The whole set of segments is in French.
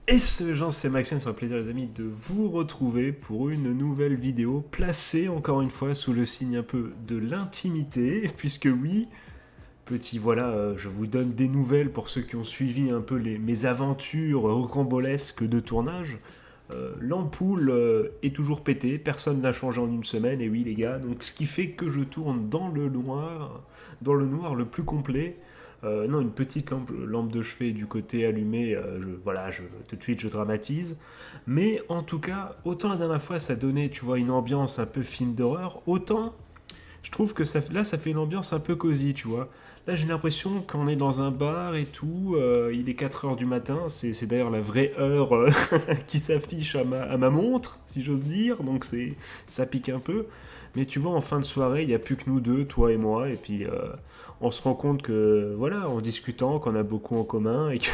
Et ce genre, c'est Maxime, ça fait plaisir les amis de vous retrouver pour une nouvelle vidéo placée encore une fois sous le signe un peu de l'intimité, puisque oui, petit voilà, je vous donne des nouvelles pour ceux qui ont suivi un peu mes aventures rocambolesques de tournage. L'ampoule est toujours pétée, personne n'a changé en une semaine, et oui les gars, donc ce qui fait que je tourne dans le noir le plus complet. Non, une petite lampe de chevet du côté allumée, voilà, tout de suite je dramatise. Mais en tout cas, autant la dernière fois ça donnait, tu vois, une ambiance un peu film d'horreur, autant je trouve que là, ça fait une ambiance un peu cosy, tu vois. Là, j'ai l'impression qu'on est dans un bar et tout. Il est 4 heures du matin. C'est d'ailleurs la vraie heure qui s'affiche à ma montre, si j'ose dire. Donc, ça pique un peu. Mais tu vois, en fin de soirée, il n'y a plus que nous deux, toi et moi. Et puis, on se rend compte que, voilà, en discutant, qu'on a beaucoup en commun et que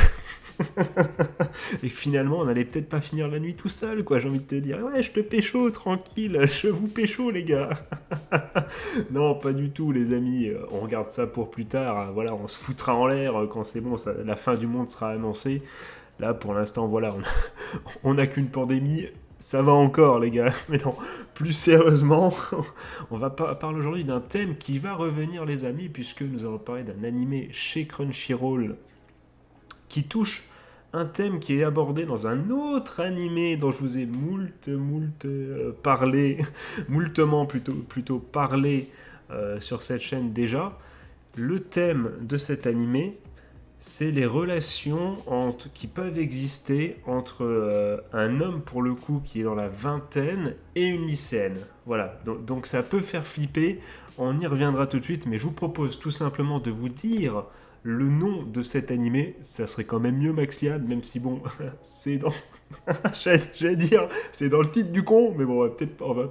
et que finalement, on allait peut-être pas finir la nuit tout seul, quoi. J'ai envie de te dire, ouais, je te pécho, tranquille, je vous pécho, les gars. Non, pas du tout, les amis. On regarde ça pour plus tard. Voilà, on se foutra en l'air quand c'est bon, la fin du monde sera annoncée. Là, pour l'instant, voilà, on n'a qu'une pandémie. Ça va encore, les gars. Mais non, plus sérieusement, on va parler aujourd'hui d'un thème qui va revenir, les amis, puisque nous allons parler d'un animé chez Crunchyroll qui touche un thème qui est abordé dans un autre animé dont je vous ai parlé, moultement plutôt parlé sur cette chaîne déjà. Le thème de cet animé, c'est les relations qui peuvent exister entre un homme pour le coup qui est dans la vingtaine et une lycéenne. Voilà, donc ça peut faire flipper, on y reviendra tout de suite, mais je vous propose tout simplement de vous dire le nom de cet animé, ça serait quand même mieux Maxiad, même si bon, c'est dans... j'allais dire, c'est dans le titre du con, mais bon, on va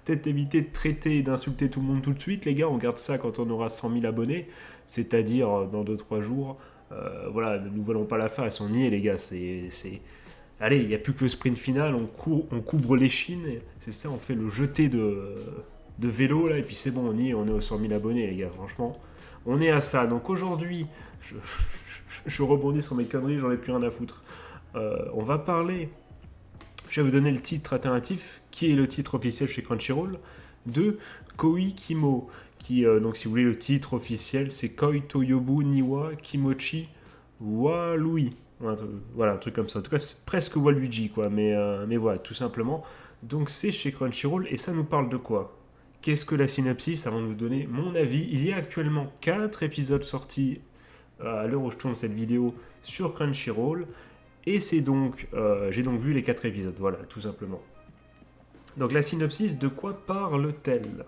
peut-être éviter de traiter et d'insulter tout le monde tout de suite, les gars, on garde ça quand on aura 100 000 abonnés, c'est-à-dire dans 2-3 jours. Voilà, ne nous voilons pas la face, on y est les gars, Allez, il n'y a plus que le sprint final, on couvre les chines, c'est ça, on fait le jeté de vélo là, et puis c'est bon, on y est, on est aux 100 000 abonnés les gars, franchement. On est à ça, donc aujourd'hui, je rebondis sur mes conneries, j'en ai plus rien à foutre. On va parler, je vais vous donner le titre alternatif, qui est le titre officiel chez Crunchyroll, de Koi Kimo, qui, donc si vous voulez le titre officiel, c'est Koi Toyobu Niwa Kimochi Walui. Voilà, un truc comme ça. En tout cas, c'est presque Waluigi, quoi. Mais voilà, tout simplement. Donc c'est chez Crunchyroll, et ça nous parle de quoi? Qu'est-ce que la synopsis avant de vous donner mon avis? Il y a actuellement 4 épisodes sortis à l'heure où je tourne cette vidéo sur Crunchyroll. Et j'ai donc vu les 4 épisodes, voilà, tout simplement. Donc la synopsis, de quoi parle-t-elle?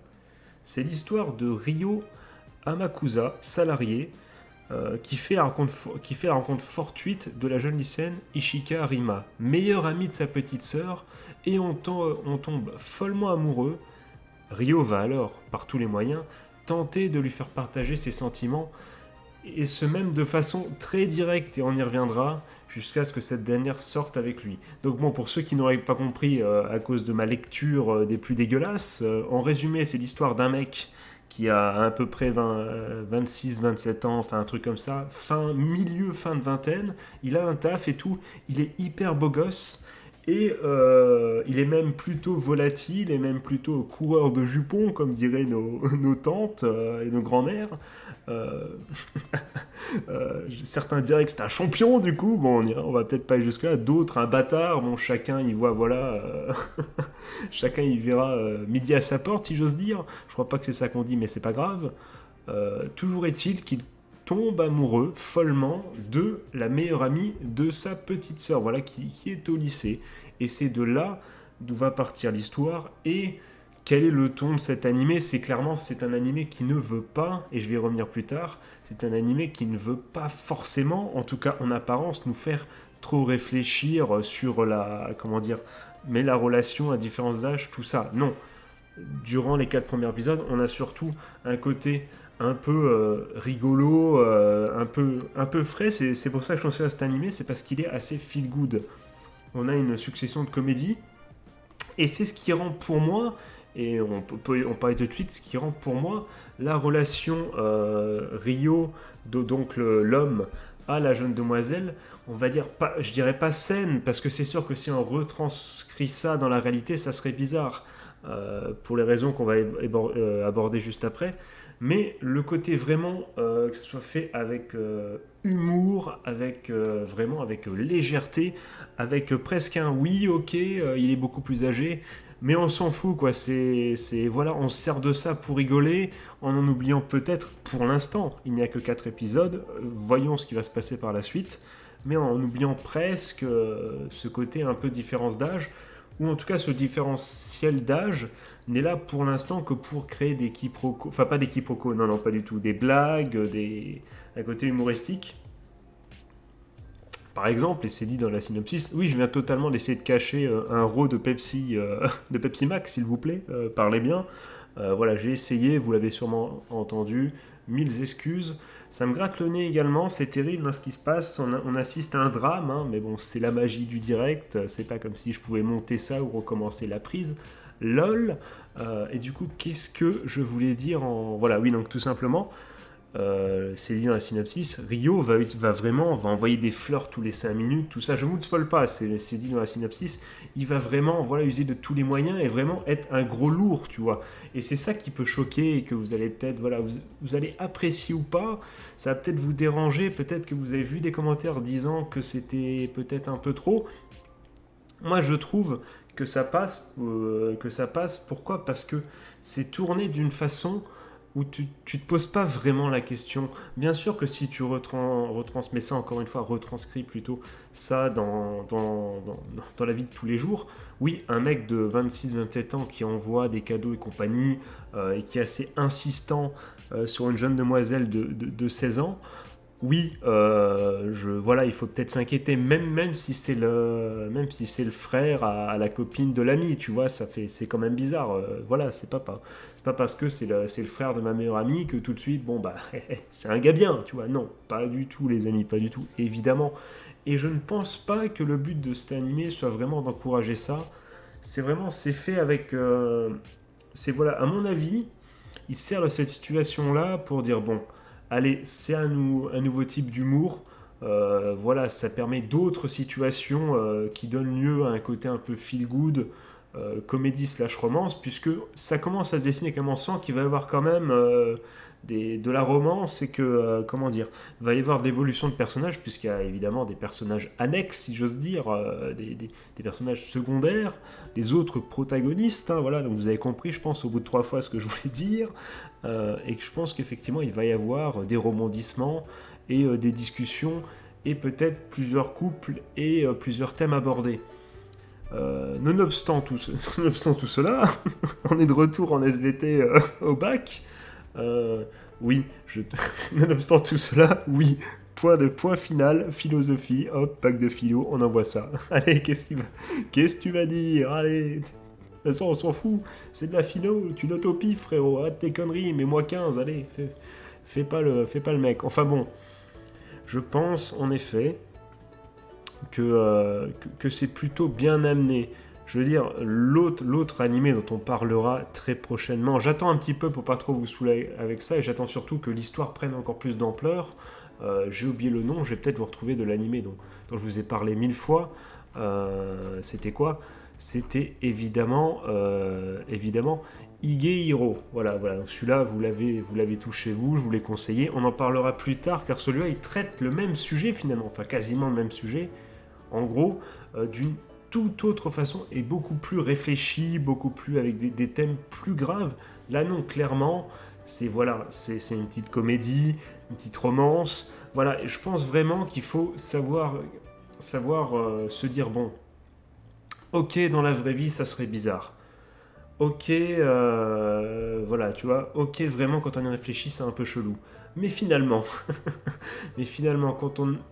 C'est l'histoire de Ryo Amakusa, salarié, qui fait la rencontre fortuite de la jeune lycéenne Ishika Rima, meilleure amie de sa petite sœur, et on tombe follement amoureux. Ryo va alors, par tous les moyens, tenter de lui faire partager ses sentiments, et ce même de façon très directe, et on y reviendra, jusqu'à ce que cette dernière sorte avec lui. Donc bon, pour ceux qui n'auraient pas compris à cause de ma lecture des plus dégueulasses, en résumé, c'est l'histoire d'un mec qui a à peu près 26-27 ans, enfin un truc comme ça, fin de vingtaine, il a un taf et tout, il est hyper beau gosse, et il est même plutôt volatile, et même plutôt coureur de jupons, comme diraient nos tantes et nos grands-mères. Euh, certains diraient que c'est un champion, du coup, bon, on va peut-être pas aller jusque-là, d'autres un bâtard, bon, chacun y voit, voilà, chacun y verra midi à sa porte, si j'ose dire. Je crois pas que c'est ça qu'on dit, mais c'est pas grave. Toujours est-il qu'il tombe amoureux follement de la meilleure amie de sa petite sœur, voilà, qui est au lycée. Et c'est de là d'où va partir l'histoire. Et quel est le ton de cet animé? C'est un animé qui ne veut pas, et je vais y revenir plus tard, c'est un animé qui ne veut pas forcément, en tout cas en apparence, nous faire trop réfléchir sur comment dire, mais la relation à différents âges, tout ça. Non. Durant les 4 premiers épisodes, on a surtout un côté un peu rigolo, un peu frais. C'est pour ça que je pense à cet animé, c'est parce qu'il est assez feel good. On a une succession de comédies, et c'est ce qui rend pour moi, et on parlait tout de suite, ce qui rend pour moi la relation Rio, donc l'homme, à la jeune demoiselle, on va dire, pas, je dirais pas saine, parce que c'est sûr que si on retranscrit ça dans la réalité, ça serait bizarre, pour les raisons qu'on va aborder juste après. Mais le côté vraiment, que ce soit fait avec humour, avec vraiment avec légèreté, avec presque un oui, ok, il est beaucoup plus âgé, mais on s'en fout, quoi. Voilà, on se sert de ça pour rigoler, en oubliant peut-être, pour l'instant, il n'y a que 4 épisodes, voyons ce qui va se passer par la suite, mais en oubliant presque ce côté un peu différence d'âge, ou en tout cas ce différentiel d'âge n'est là pour l'instant que pour créer des quiproquos, enfin pas des quiproquos, non, non, pas du tout, des blagues, un côté humoristique. Par exemple, et c'est dit dans la synopsis, oui, je viens totalement d'essayer de cacher un RAW de Pepsi Max, s'il vous plaît, parlez bien. Voilà, j'ai essayé, vous l'avez sûrement entendu, 1000 excuses. Ça me gratte le nez également, c'est terrible ce qui se passe, on assiste à un drame, hein, mais bon, c'est la magie du direct, c'est pas comme si je pouvais monter ça ou recommencer la prise. LOL. Et du coup, qu'est-ce que je voulais dire en... Voilà, oui, donc tout simplement, c'est dit dans la synopsis, Rio va envoyer des fleurs tous les 5 minutes, tout ça, je ne vous le spoil pas, c'est dit dans la synopsis, il va vraiment user de tous les moyens et vraiment être un gros lourd, tu vois. Et c'est ça qui peut choquer et que vous allez peut-être, vous allez apprécier ou pas, ça va peut-être vous déranger, peut-être que vous avez vu des commentaires disant que c'était peut-être un peu trop. Moi, je trouve que ça passe, pourquoi ? Parce que c'est tourné d'une façon où tu te poses pas vraiment la question. Bien sûr que si tu retransmets ça, encore une fois, retranscris plutôt ça dans la vie de tous les jours, oui, un mec de 26-27 ans qui envoie des cadeaux et compagnie, et qui est assez insistant sur une jeune demoiselle de 16 ans, oui, voilà, il faut peut-être s'inquiéter, même si c'est le frère à la copine de l'ami, tu vois, c'est quand même bizarre. Voilà, c'est pas parce que c'est le frère de ma meilleure amie que tout de suite, bon bah, c'est un gars bien, tu vois. Non, pas du tout, les amis, pas du tout, évidemment. Et je ne pense pas que le but de cet animé soit vraiment d'encourager ça. C'est fait avec, voilà, à mon avis, il sert de cette situation-là pour dire bon. Allez, c'est un nouveau type d'humour. Voilà, ça permet d'autres situations qui donnent lieu à un côté un peu feel good, comédie slash romance, puisque ça commence à se dessiner comme on sent qu'il va y avoir quand même de la romance et que, comment dire, il va y avoir d'évolution de personnages, puisqu'il y a évidemment des personnages annexes, si j'ose dire, des personnages secondaires, des autres protagonistes, hein, voilà, donc vous avez compris, je pense, au bout de 3 fois ce que je voulais dire, et que je pense qu'effectivement, il va y avoir des rebondissements et des discussions, et peut-être plusieurs couples et plusieurs thèmes abordés. Nonobstant tout cela, on est de retour en SVT au bac. Oui, nonobstant tout cela, oui, point final, philosophie, hop, bac de philo, on envoie ça. Allez, qu'est-ce que tu vas dire? Allez, de toute façon, on s'en fout, c'est de la philo, tu notes au pif, frérot, arrête tes conneries, mets-moi 15, allez, fais pas le mec. Enfin bon, je pense en effet que c'est plutôt bien amené. Je veux dire, l'autre animé dont on parlera très prochainement, j'attends un petit peu pour pas trop vous saouler avec ça, et j'attends surtout que l'histoire prenne encore plus d'ampleur. J'ai oublié le nom, je vais peut-être vous retrouver de l'animé dont je vous ai parlé 1000 fois. C'était quoi ? C'était évidemment Higehiro. Voilà. Donc celui-là, vous l'avez tous chez vous, je vous l'ai conseillé. On en parlera plus tard, car celui-là, il traite le même sujet finalement, enfin quasiment le même sujet. En gros, d'une toute autre façon et beaucoup plus réfléchi, beaucoup plus avec des thèmes plus graves. Là non, clairement, c'est une petite comédie, une petite romance. Voilà, et je pense vraiment qu'il faut savoir se dire bon, ok, dans la vraie vie, ça serait bizarre. Ok, voilà, tu vois, ok, vraiment, quand on y réfléchit, c'est un peu chelou. Mais finalement,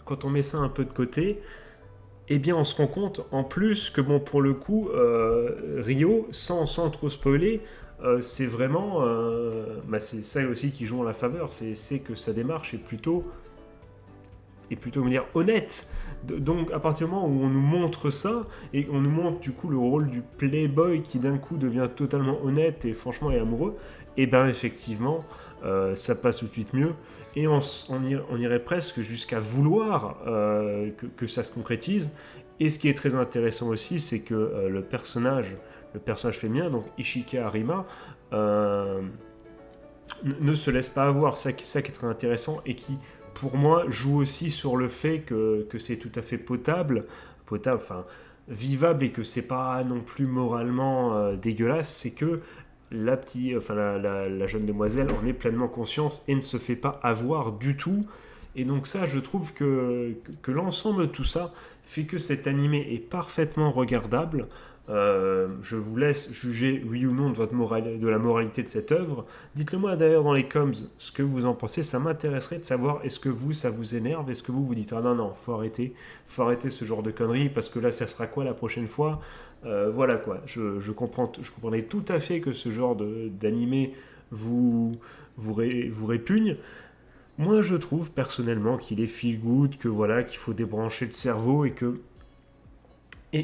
quand on met ça un peu de côté, eh bien, on se rend compte, en plus, que bon, pour le coup, Rio, sans trop spoiler, c'est vraiment... c'est ça aussi qui joue en la faveur, c'est que sa démarche est plutôt me dire, honnête. Donc, à partir du moment où on nous montre ça, et on nous montre, du coup, le rôle du playboy qui, d'un coup, devient totalement honnête et, franchement, est amoureux, et bien, effectivement, ça passe tout de suite mieux. Et on irait presque jusqu'à vouloir que ça se concrétise. Et ce qui est très intéressant aussi, c'est que le personnage féminin, donc Ishika Arima, ne se laisse pas avoir. Ça qui est très intéressant et qui, pour moi, joue aussi sur le fait que c'est tout à fait enfin vivable, et que c'est pas non plus moralement dégueulasse. C'est que la jeune demoiselle en est pleinement conscience et ne se fait pas avoir du tout. Et donc ça, je trouve que l'ensemble de tout ça fait que cet animé est parfaitement regardable. Je vous laisse juger oui ou non de la moralité de cette œuvre. Dites-le moi d'ailleurs dans les coms ce que vous en pensez. Ça m'intéresserait de savoir, est-ce que ça vous énerve? Est-ce que vous dites ah non, faut arrêter ce genre de conneries, parce que là ça sera quoi la prochaine fois? Voilà quoi, je comprenais tout à fait que ce genre d'animé vous répugne. Moi, je trouve personnellement qu'il est feel good, que voilà, qu'il faut débrancher le cerveau, et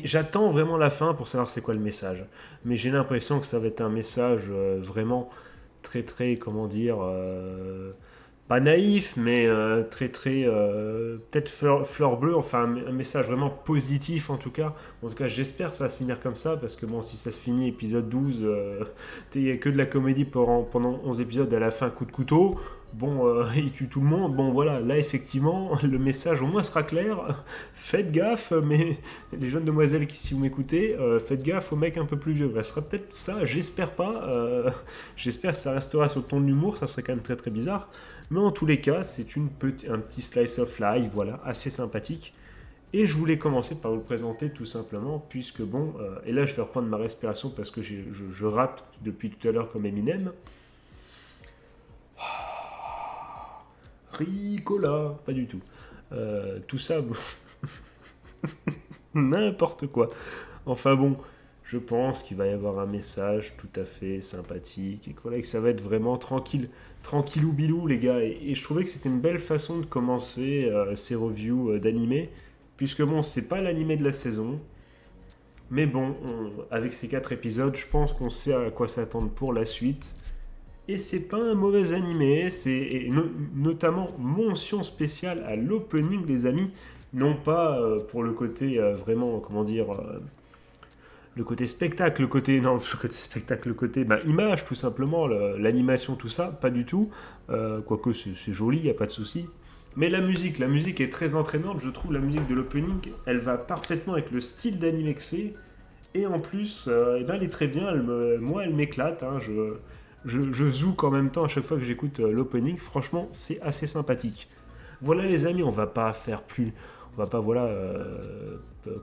j'attends vraiment la fin pour savoir c'est quoi le message. Mais j'ai l'impression que ça va être un message vraiment très très, comment dire, pas naïf, mais très très peut-être fleur bleue, enfin un message vraiment positif en tout cas. En tout cas, j'espère que ça va se finir comme ça, parce que bon, si ça se finit épisode 12, il n'y a que de la comédie pendant 11 épisodes, à la fin coup de couteau. Bon, il tue tout le monde. Bon, voilà, là, effectivement, le message au moins sera clair. Faites gaffe, mais les jeunes demoiselles qui, si vous m'écoutez, faites gaffe aux mecs un peu plus vieux. Ça sera peut-être ça, j'espère pas. J'espère que ça restera sur le ton de l'humour, ça serait quand même très très bizarre. Mais en tous les cas, c'est un petit slice of life, voilà, assez sympathique. Et je voulais commencer par vous le présenter tout simplement, puisque bon, et là je vais reprendre ma respiration parce que je rappe depuis tout à l'heure comme Eminem. Ricola, pas du tout. Tout ça, n'importe quoi. Enfin bon, je pense qu'il va y avoir un message tout à fait sympathique, et que, voilà, que ça va être vraiment tranquillou bilou les gars. Et je trouvais que c'était une belle façon de commencer ces reviews d'animé, puisque bon, c'est pas l'animé de la saison, mais bon, avec ces 4 épisodes, je pense qu'on sait à quoi s'attendre pour la suite. Et c'est pas un mauvais animé, notamment mention spéciale à l'opening, les amis. Non pas pour le côté vraiment, comment dire, le côté spectacle, le côté image tout simplement, l'animation, tout ça, pas du tout. Quoique c'est joli, il n'y a pas de souci. Mais la musique est très entraînante, je trouve. La musique de l'opening, elle va parfaitement avec le style d'anime que c'est. Et en plus, elle est très bien, moi elle m'éclate, hein, je zouk en même temps à chaque fois que j'écoute l'opening. Franchement, c'est assez sympathique. Voilà les amis, on va pas voilà,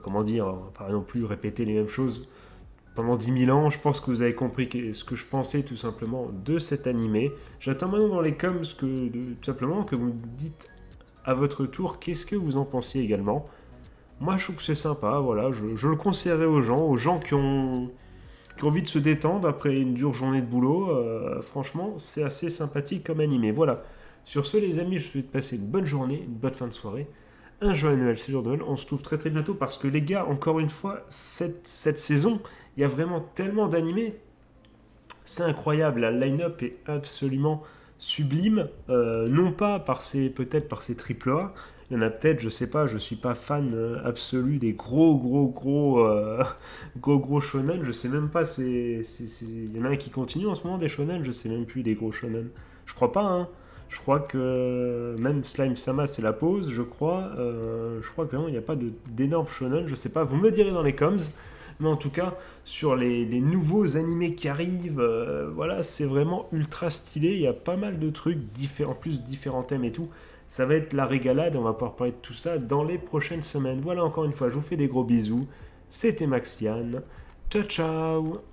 comment dire, on va pas non plus répéter les mêmes choses pendant 10 000 ans. Je pense que vous avez compris ce que je pensais tout simplement de cet animé. J'attends maintenant dans les coms tout simplement que vous me dites à votre tour qu'est-ce que vous en pensiez également. Moi je trouve que c'est sympa, voilà, je le conseillerais aux gens qui ont envie de se détendre après une dure journée de boulot. Franchement, c'est assez sympathique comme animé. Voilà. Sur ce, les amis, je vous souhaite passer une bonne journée, une bonne fin de soirée, un joyeux Noël, c'est jour de Noël. On se trouve très très bientôt, parce que les gars, encore une fois, cette saison, il y a vraiment tellement d'animés. C'est incroyable. La line-up est absolument sublime. Non pas peut-être par ses triple A. Il y en a peut-être, je sais pas, je suis pas fan absolu des gros shonen. Je sais même pas, il y en a un qui continue en ce moment des shonen, je sais même plus des gros shonen. Je crois pas, hein. Je crois que même Slime Sama c'est la pause, je crois. Je crois que non, il n'y a pas d'énormes shonen, je sais pas. Vous me direz dans les coms. Mais en tout cas, sur les nouveaux animés qui arrivent, voilà, c'est vraiment ultra stylé. Il y a pas mal de trucs différents, en plus différents thèmes et tout. Ça va être la régalade, on va pouvoir parler de tout ça dans les prochaines semaines. Voilà, encore une fois, je vous fais des gros bisous. C'était Maxian. Ciao, ciao!